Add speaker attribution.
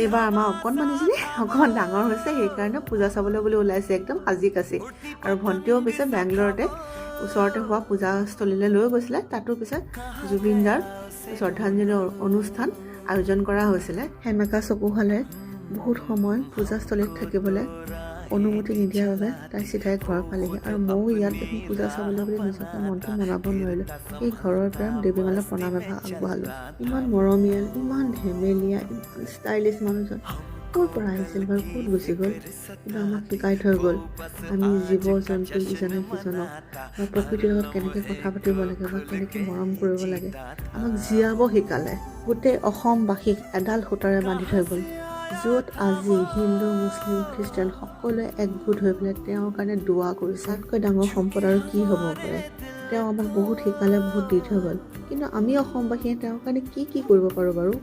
Speaker 1: এইবাৰ আমাৰ অকণমান ডাঙৰ হৈছে, সেইকাৰণে পূজা চাবলৈ বুলি ওলাইছে একদম সাজি কাচি। আৰু ভণ্টিও পিছে বেংগলৰতে ওচৰতে হোৱা পূজাস্থলীলৈ লৈ গৈছিলে, তাতো পিছে জুবিন দাৰ শ্ৰদ্ধাঞ্জলি অনুষ্ঠান আয়োজন কৰা হৈছিলে। সেমেকা চকুহালে বহুত সময় পূজাস্থলীত থাকিবলৈ অনুমতি নিদিয়াৰ বাবে তাই চিধাই ঘৰ পালেহি। আৰু ময়ো ইয়াত দেখোন পূজা চাবলৈ বুলি নিজকে মনটো মনাব নোৱাৰিলোঁ। সেই ঘৰৰ পৰা দেৱীমালৈ প্ৰণাম এভাগ আগবঢ়ালোঁ। ইমান মৰমীয়াল, ইমান ধেমেলীয়া, ইমান ষ্টাইলিছ মানুহজন ক'ৰ পৰা আহিছিল বাৰু, ক'ত গুচি গ'ল? কিন্তু আমাক শিকাই থৈ গ'ল আমি জীৱ জন্তু ইজনে সিজনক বা প্ৰকৃতিৰ লগত কেনেকৈ কথা পাতিব লাগে বা কেনেকৈ মৰম কৰিব লাগে আমাক জীয়াব শিকালে। গোটেই অসমবাসীক এডাল সূতাৰে বান্ধি থৈ গ'ল, য'ত আজি হিন্দু মুছলিম খ্ৰীষ্টান সকলোৱে একগোট হৈ পেলাই তেওঁৰ কাৰণে দোৱা কৰিছে। তাতকৈ ডাঙৰ সম্পদ আৰু কি হ'ব পাৰে? তেওঁ আমাক বহুত শিকালে, বহুত দি থৈ গ'ল। কিন্তু আমি অসমবাসীয়ে তেওঁৰ কাৰণে কি কৰিব পাৰোঁ বাৰু?